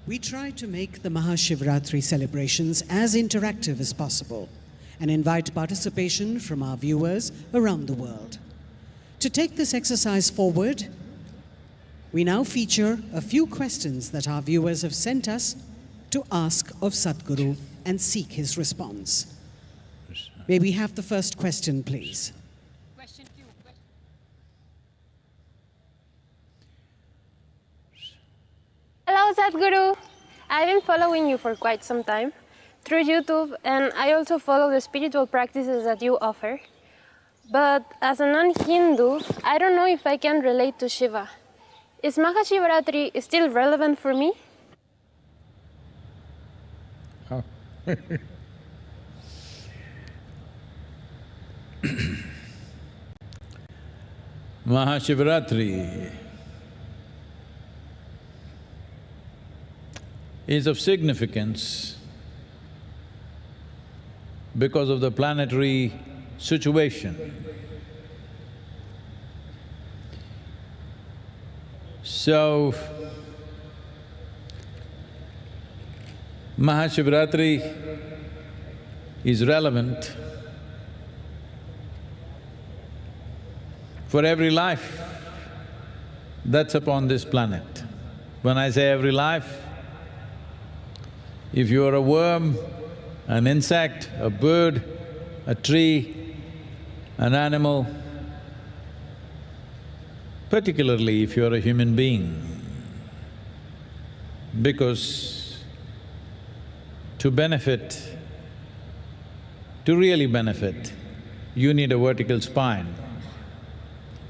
We try to make the MahaShivRatri celebrations as interactive as possible and invite participation from our viewers around the world. To take this exercise forward, we now feature a few questions that our viewers have sent us to ask of Sadhguru and seek his response. May we have the first question, please? Question 2. Hello, Sadhguru. I've been following you for quite some time through YouTube, and I also follow the spiritual practices that you offer. But as a non-Hindu, I don't know if I can relate to Shiva. Is MahaShivRatri still relevant for me? How? MahaShivRatri is of significance because of the planetary situation. So, MahaShivRatri is relevant for every life that's upon this planet. When I say every life, if you are a worm, an insect, a bird, a tree, an animal, particularly if you are a human being, because to benefit, to really benefit, you need a vertical spine.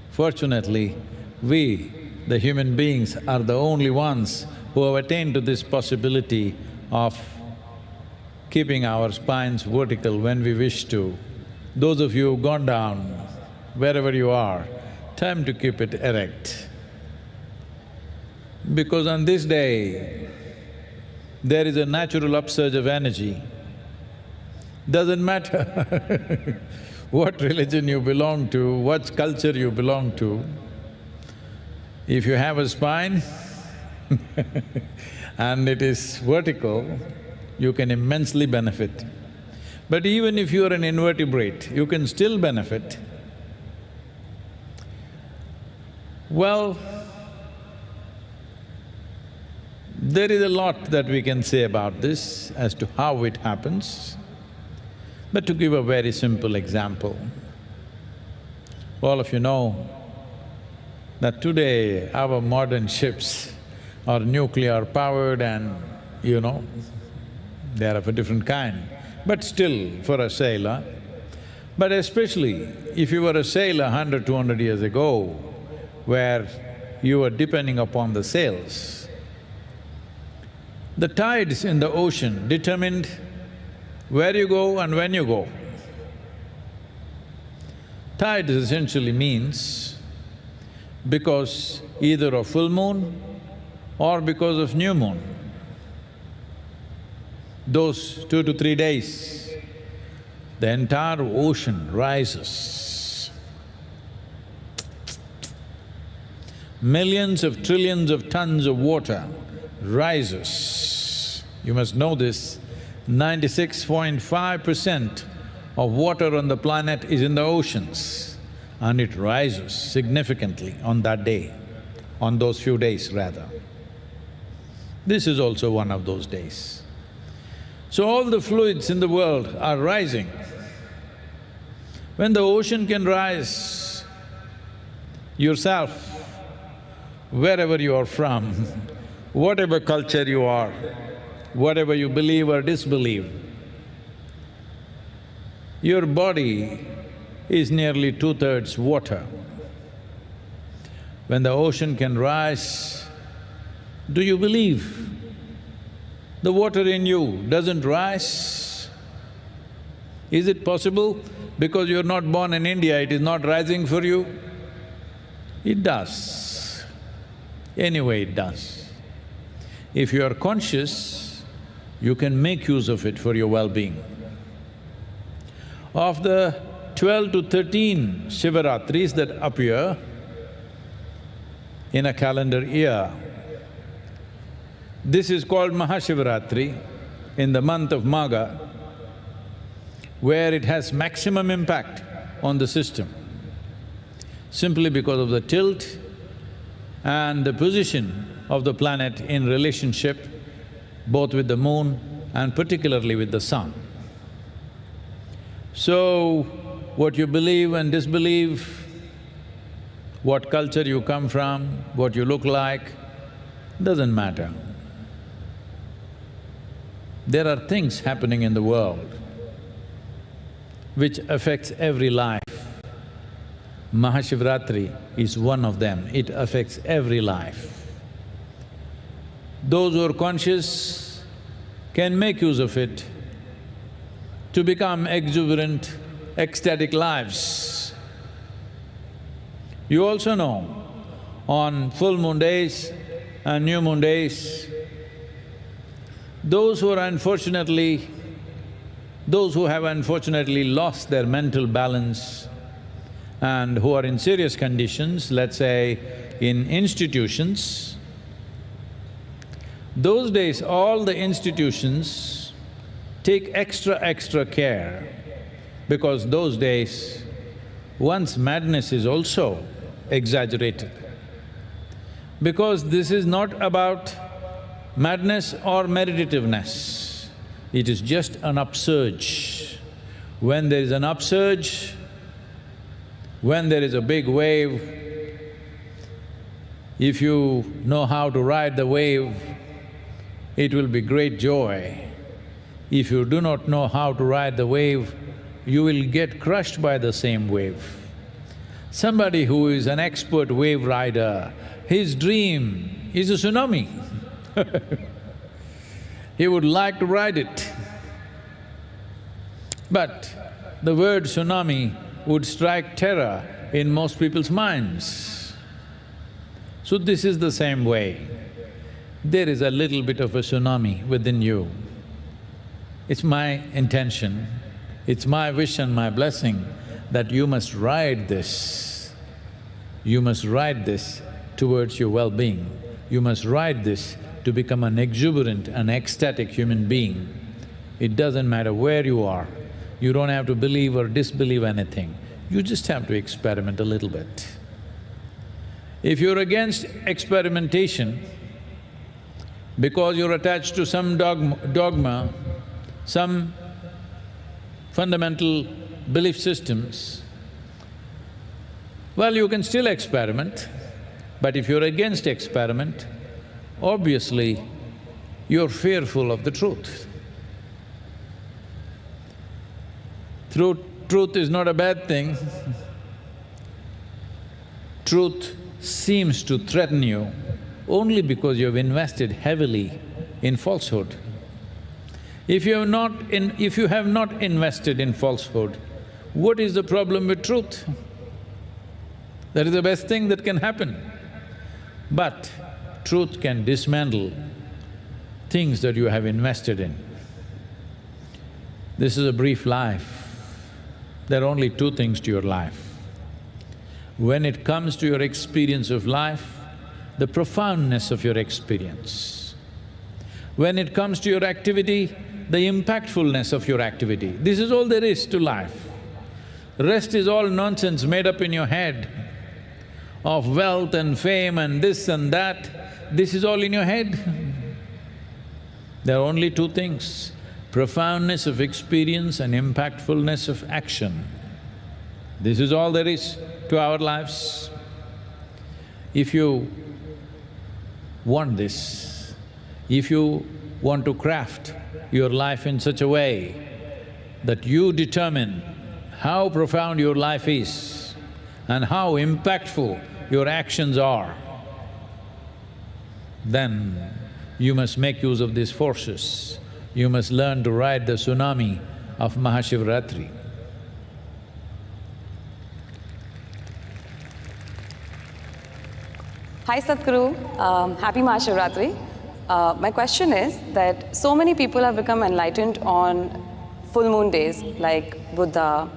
Fortunately, we, the human beings, are the only ones who have attained to this possibility of keeping our spines vertical when we wish to. Those of you who've gone down, wherever you are, time to keep it erect. Because on this day, there is a natural upsurge of energy. Doesn't matter what religion you belong to, what culture you belong to, if you have a spine and it is vertical, you can immensely benefit. But even if you are an invertebrate, you can still benefit. Well, there is a lot that we can say about this as to how it happens. But to give a very simple example, all of you know that today our modern ships are nuclear-powered and, they are of a different kind. But still, for a sailor, but especially if you were a sailor 100, 200 years ago, where you were depending upon the sails, the tides in the ocean determined where you go and when you go. Tides essentially means because either of full moon or because of new moon. Those 2 to 3 days, the entire ocean rises. Millions of trillions of tons of water rises. You must know this, 96.5% of water on the planet is in the oceans, and it rises significantly on that day, on those few days rather. This is also one of those days. So all the fluids in the world are rising. When the ocean can rise, yourself, wherever you are from, whatever culture you are, whatever you believe or disbelieve, your body is nearly 2/3 water. When the ocean can rise, do you believe the water in you doesn't rise? Is it possible because you're not born in India, it is not rising for you? It does. Anyway, it does. If you are conscious, you can make use of it for your well-being. Of the 12 to 13 Shivaratris that appear in a calendar year, This is called MahaShivRatri in the month of Magha, where it has maximum impact on the system, simply because of the tilt and the position of the planet in relationship both with the moon and particularly with the sun. So, what you believe and disbelieve, what culture you come from, what you look like, doesn't matter. There are things happening in the world which affects every life. MahaShivRatri is one of them, it affects every life. Those who are conscious can make use of it to become exuberant, ecstatic lives. You also know, on full moon days and new moon days, those who have unfortunately lost their mental balance and who are in serious conditions, let's say in institutions, those days all the institutions take extra care, because those days one's madness is also exaggerated. Because this is not about madness or meditativeness, it is just an upsurge. When there is an upsurge, when there is a big wave, if you know how to ride the wave, it will be great joy. If you do not know how to ride the wave, you will get crushed by the same wave. Somebody who is an expert wave rider, his dream is a tsunami. He would like to ride it. But the word tsunami would strike terror in most people's minds. So this is the same way. There is a little bit of a tsunami within you. It's my intention, it's my wish and my blessing that you must ride this. You must ride this towards your well-being. You must ride this to become an exuberant, an ecstatic human being. It doesn't matter where you are, you don't have to believe or disbelieve anything, you just have to experiment a little bit. If you're against experimentation, because you're attached to some dogma, some fundamental belief systems, well, you can still experiment, but if you're against experiment, obviously you're fearful of the truth. Truth is not a bad thing. Truth seems to threaten you only because you have invested heavily in falsehood. If you have not invested in falsehood, what is the problem with truth? That is the best thing that can happen. But truth can dismantle things that you have invested in. This is a brief life. There are only two things to your life. When it comes to your experience of life, the profoundness of your experience. When it comes to your activity, the impactfulness of your activity. This is all there is to life. The rest is all nonsense made up in your head of wealth and fame and this and that. This is all in your head. There are only two things: profoundness of experience and impactfulness of action. This is all there is to our lives. If you want this, if you want to craft your life in such a way that you determine how profound your life is and how impactful your actions are, then you must make use of these forces. You must learn to ride the tsunami of MahaShivRatri. Hi Sadhguru, happy MahaShivRatri. My question is that so many people have become enlightened on full moon days, like Buddha,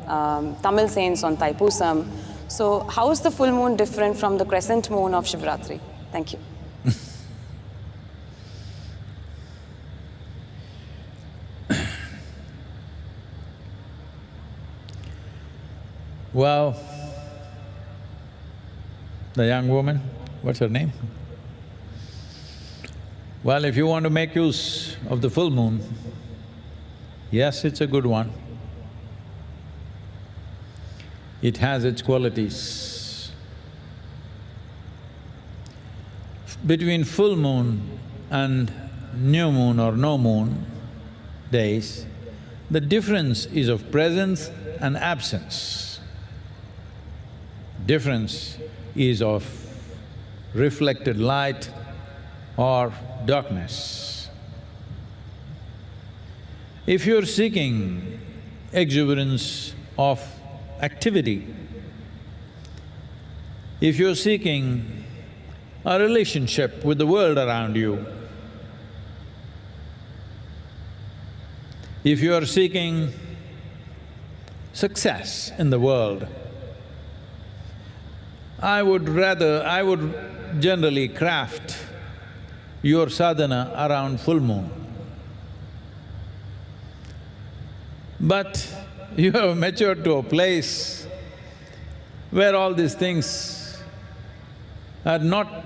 Tamil saints on Thaipusam. So how is the full moon different from the crescent moon of Shivaratri? Thank you. Well, the young woman, what's her name? Well, if you want to make use of the full moon, yes, it's a good one. It has its qualities. Between full moon and new moon or no moon days, the difference is of presence and absence. Difference is of reflected light or darkness. If you're seeking exuberance of activity, if you're seeking a relationship with the world around you, if you are seeking success in the world, I would generally craft your sadhana around full moon. But you have matured to a place where all these things are not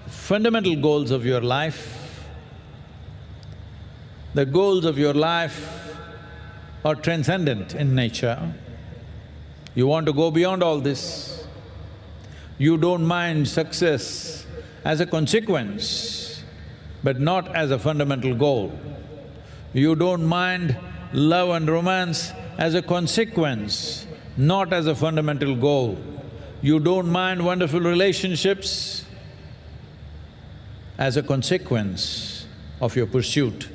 fundamental goals of your life. The goals of your life are transcendent in nature. You want to go beyond all this. You don't mind success as a consequence, but not as a fundamental goal. You don't mind love and romance as a consequence, not as a fundamental goal. You don't mind wonderful relationships as a consequence of your pursuit,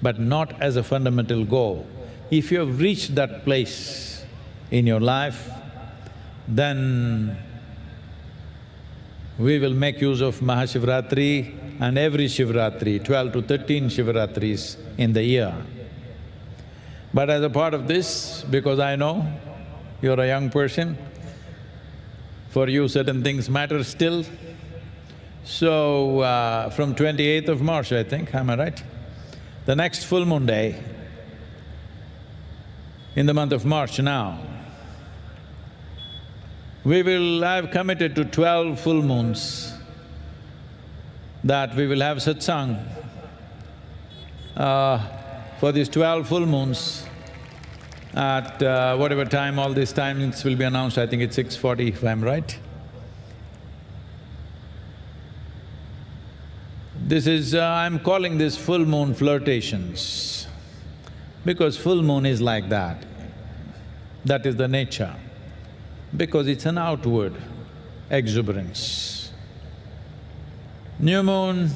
but not as a fundamental goal. If you have reached that place in your life, then we will make use of MahaShivRatri and every Shivaratri, 12 to 13 Shivaratris in the year. But as a part of this, because I know you're a young person, for you certain things matter still, so from 28th of March, I think, am I right? The next full moon day, in the month of March now, I've committed to 12 full moons that we will have satsang. For these 12 full moons, at whatever time, all these timings will be announced, I think it's 6:40 if I'm right. I'm calling this full moon flirtations, because full moon is like that. That is the nature, because it's an outward exuberance. New moon,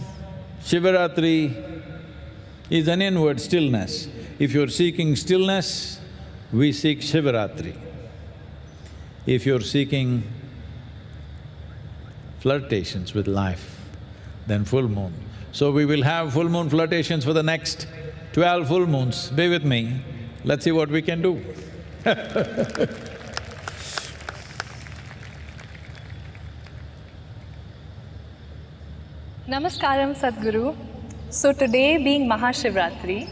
Shivaratri is an inward stillness. If you're seeking stillness, we seek Shivaratri. If you're seeking flirtations with life, then full moon. So we will have full moon flirtations for the next 12 full moons. Be with me, let's see what we can do. Namaskaram, Sadhguru. So today being MahaShivRatri,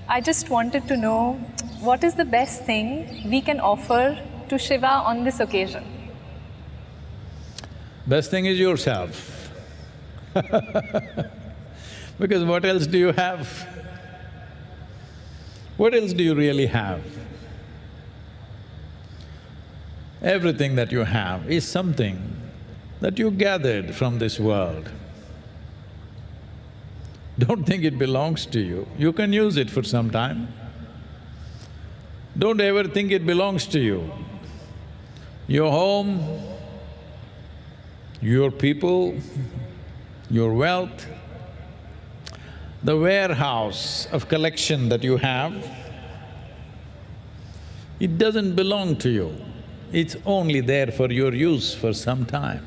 I just wanted to know what is the best thing we can offer to Shiva on this occasion? Best thing is yourself. Because what else do you have? What else do you really have? Everything that you have is something that you gathered from this world. Don't think it belongs to you. You can use it for some time. Don't ever think it belongs to you. Your home, your people, your wealth, the warehouse of collection that you have, it doesn't belong to you. It's only there for your use for some time.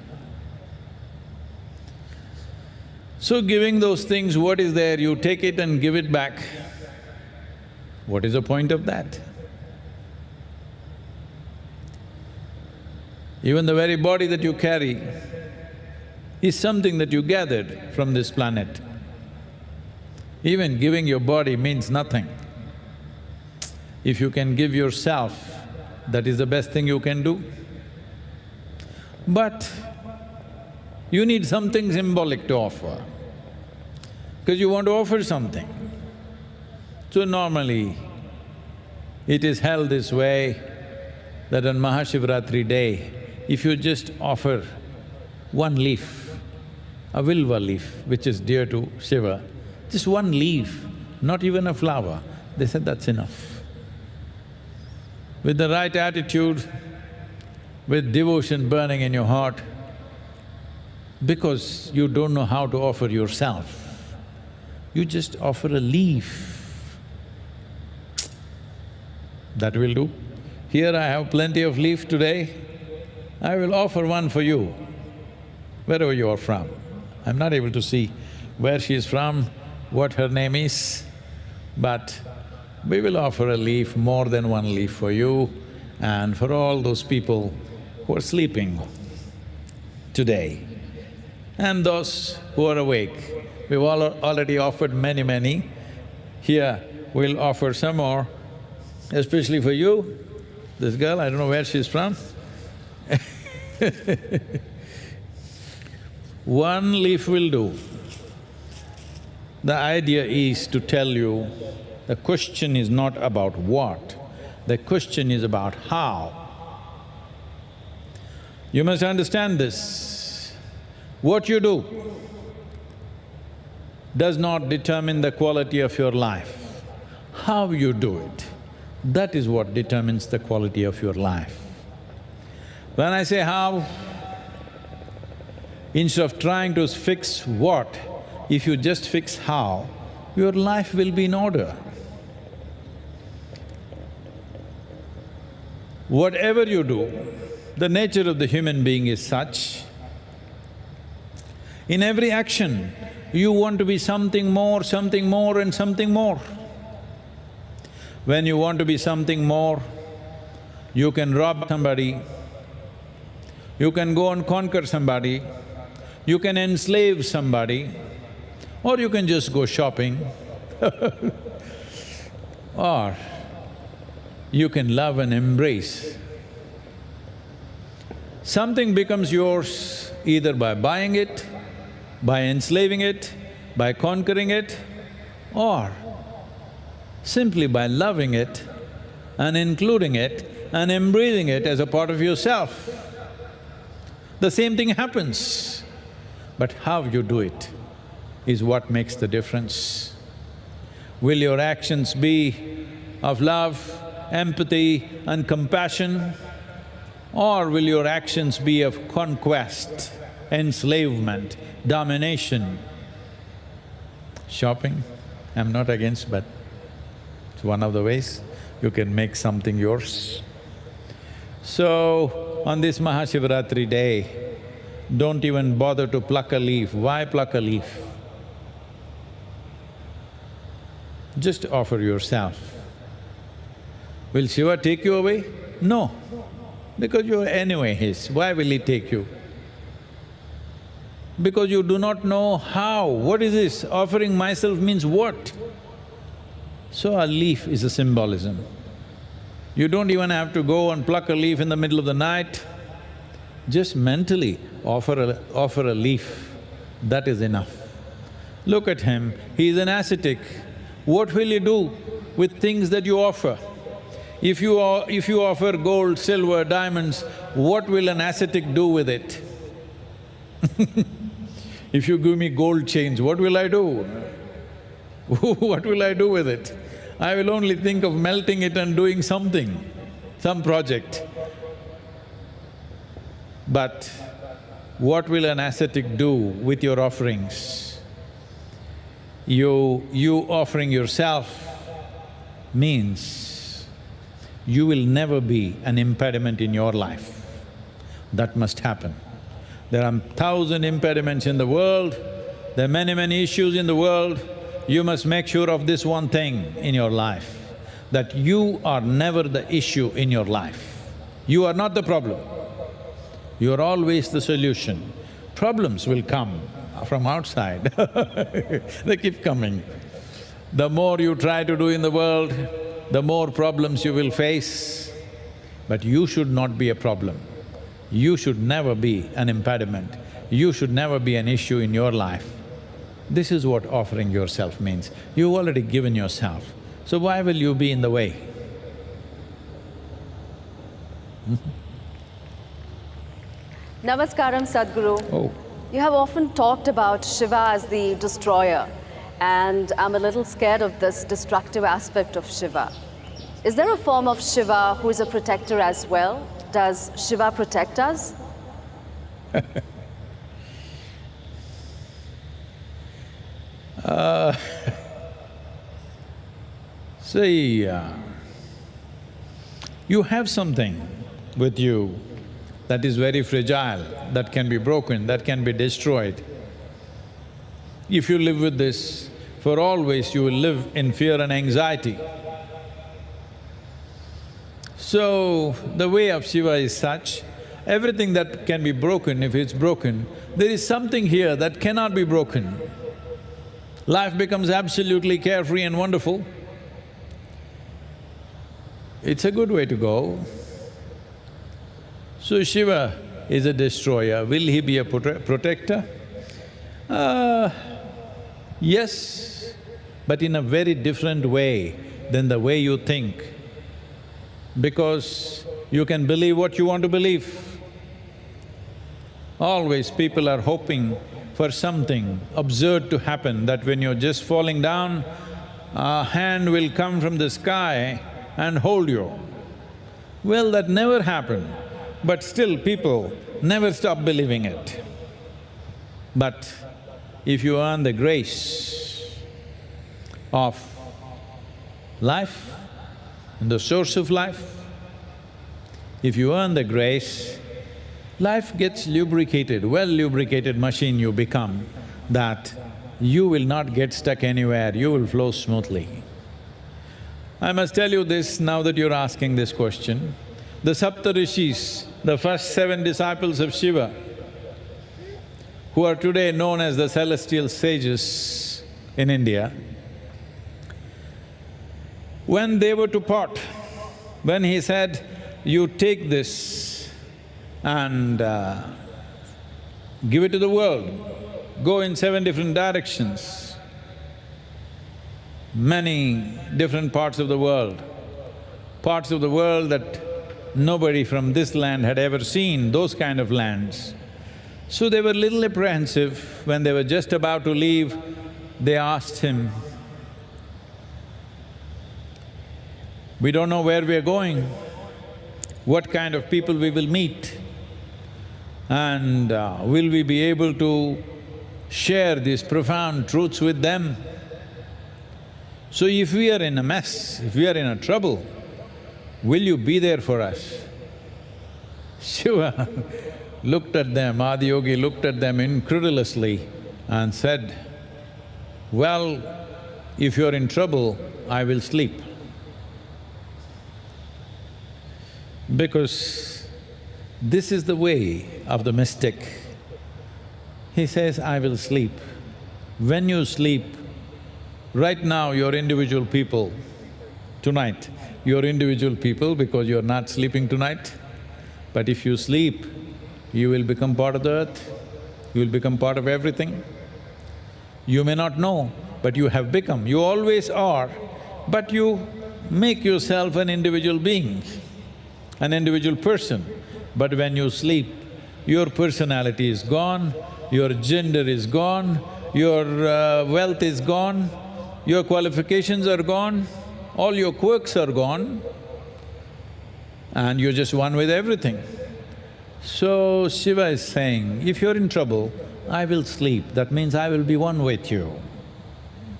So giving those things, what is there, you take it and give it back. What is the point of that? Even the very body that you carry is something that you gathered from this planet. Even giving your body means nothing. If you can give yourself that is the best thing you can do. But you need something symbolic to offer, because you want to offer something. So normally, it is held this way that on MahaShivRatri day, if you just offer one leaf, a vilva leaf, which is dear to Shiva, just one leaf, not even a flower, they said that's enough. With the right attitude, with devotion burning in your heart, because you don't know how to offer yourself, you just offer a leaf. That will do. Here I have plenty of leaf today, I will offer one for you, wherever you are from. I'm not able to see where she is from, what her name is, but we will offer a leaf, more than one leaf for you and for all those people who are sleeping today. And those who are awake, we've already offered many. Here, we'll offer some more, especially for you. This girl, I don't know where she's from. One leaf will do. The idea is to tell you, the question is not about what, the question is about how. You must understand this. What you do does not determine the quality of your life. How you do it, that is what determines the quality of your life. When I say how, instead of trying to fix what, if you just fix how, your life will be in order. Whatever you do, the nature of the human being is such, in every action, you want to be something more and something more. When you want to be something more, you can rob somebody, you can go and conquer somebody, you can enslave somebody, or you can just go shopping or you can love and embrace. Something becomes yours either by buying it, by enslaving it, by conquering it, or simply by loving it and including it and embracing it as a part of yourself. The same thing happens, but how you do it is what makes the difference. Will your actions be of love, empathy and compassion, or will your actions be of conquest, enslavement, domination? Shopping, I'm not against, but it's one of the ways you can make something yours. So, on this MahaShivRatri day, don't even bother to pluck a leaf. Why pluck a leaf? Just offer yourself. Will Shiva take you away? No, because you're anyway his. Why will he take you? Because you do not know how. What is this? Offering myself means what? So a leaf is a symbolism. You don't even have to go and pluck a leaf in the middle of the night. Just mentally offer a leaf, that is enough. Look at him, he is an ascetic. What will you do with things that you offer? If you offer gold, silver, diamonds, what will an ascetic do with it? If you give me gold chains, what will I do? What will I do with it? I will only think of melting it and doing something, some project. But what will an ascetic do with your offerings? You offering yourself means you will never be an impediment in your life. That must happen. There are 1,000 impediments in the world, there are many issues in the world. You must make sure of this one thing in your life, that you are never the issue in your life. You are not the problem, you are always the solution. Problems will come from outside they keep coming. The more you try to do in the world, the more problems you will face. but you should not be a problem. You should never be an impediment. You should never be an issue in your life. This is what offering yourself means. You've already given yourself, so why will you be in the way? Namaskaram, Sadhguru. Oh. You have often talked about Shiva as the destroyer, and I'm a little scared of this destructive aspect of Shiva. Is there a form of Shiva who is a protector as well? Does Shiva protect us? See, you have something with you that is very fragile, that can be broken, that can be destroyed. If you live with this, for always you will live in fear and anxiety. So, the way of Shiva is such, everything that can be broken, if it's broken, there is something here that cannot be broken. Life becomes absolutely carefree and wonderful. It's a good way to go. So Shiva is a destroyer. Will he be a protector? Yes, but in a very different way than the way you think. Because you can believe what you want to believe. Always people are hoping for something absurd to happen, that when you're just falling down, a hand will come from the sky and hold you. Well, that never happened, but still people never stop believing it. But if you earn the grace of life and the source of life, if you earn the grace, life gets lubricated, well-lubricated machine you become, that you will not get stuck anywhere, you will flow smoothly. I must tell you this now that you're asking this question. The Saptarishis, the first 7 disciples of Shiva, who are today known as the celestial sages in India, when they were to part, when he said, you take this and give it to the world, go in 7 different directions, many different parts of the world that nobody from this land had ever seen, those kind of lands. So they were little apprehensive. When they were just about to leave, they asked him, we don't know where we are going, what kind of people we will meet, and will we be able to share these profound truths with them? So if we are in a mess, if we are in a trouble, will you be there for us? Shiva looked at them, Adiyogi looked at them incredulously and said, well, if you're in trouble, I will sleep. Because this is the way of the mystic. He says, I will sleep. When you sleep, right now you're individual people, tonight you're individual people because you're not sleeping tonight. But if you sleep, you will become part of the earth, you will become part of everything. You may not know, but you have become, you always are, but you make yourself an individual being, an individual person. But when you sleep, your personality is gone, your gender is gone, your wealth is gone, your qualifications are gone, all your quirks are gone, and you're just one with everything. So Shiva is saying, if you're in trouble, I will sleep, that means I will be one with you.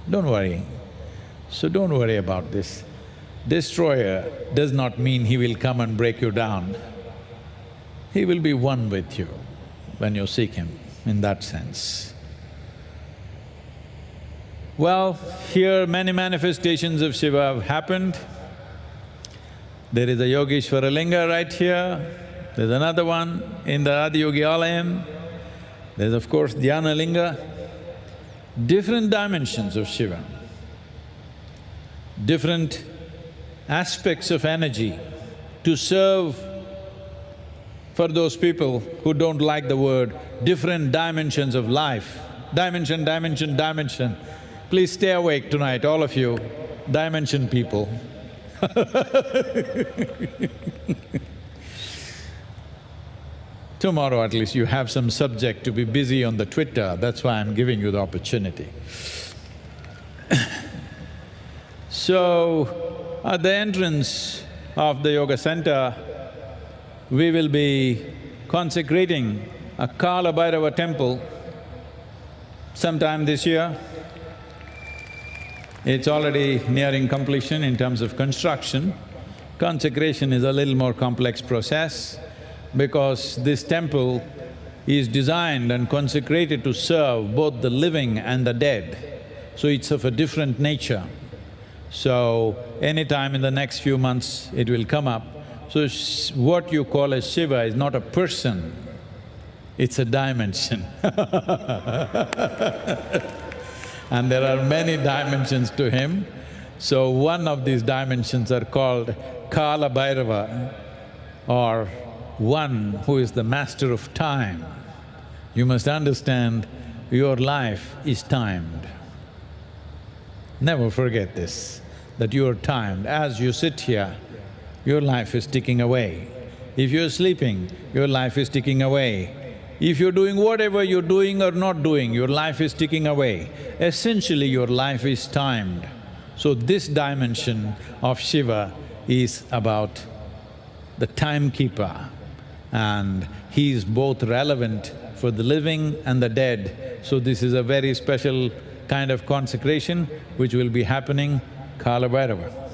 Don't worry. So don't worry about this. Destroyer does not mean he will come and break you down. He will be one with you when you seek him, in that sense. Well, here many manifestations of Shiva have happened. There is a Yogeshwara Linga right here, there's another one in the Adiyogi Alayam, there's of course Dhyana Linga. Different dimensions of Shiva, different aspects of energy to serve for those people who don't like the word, different dimensions of life. Dimension, dimension, dimension. Please stay awake tonight, all of you, dimension people. Tomorrow at least you have some subject to be busy on the Twitter, that's why I'm giving you the opportunity. So, at the entrance of the yoga center, we will be consecrating a Kala Bhairava temple sometime this year. It's already nearing completion in terms of construction. Consecration is a little more complex process because this temple is designed and consecrated to serve both the living and the dead. So it's of a different nature. So anytime in the next few months it will come up. So what you call as Shiva is not a person, it's a dimension. And there are many dimensions to him. So one of these dimensions are called Kala Bhairava, or one who is the master of time. You must understand your life is timed. Never forget this, that you are timed. As you sit here, your life is ticking away. If you're sleeping, your life is ticking away. If you're doing whatever you're doing or not doing, your life is ticking away. Essentially, your life is timed. So this dimension of Shiva is about the timekeeper, and he is both relevant for the living and the dead. So this is a very special kind of consecration which will be happening Kala Bhairava.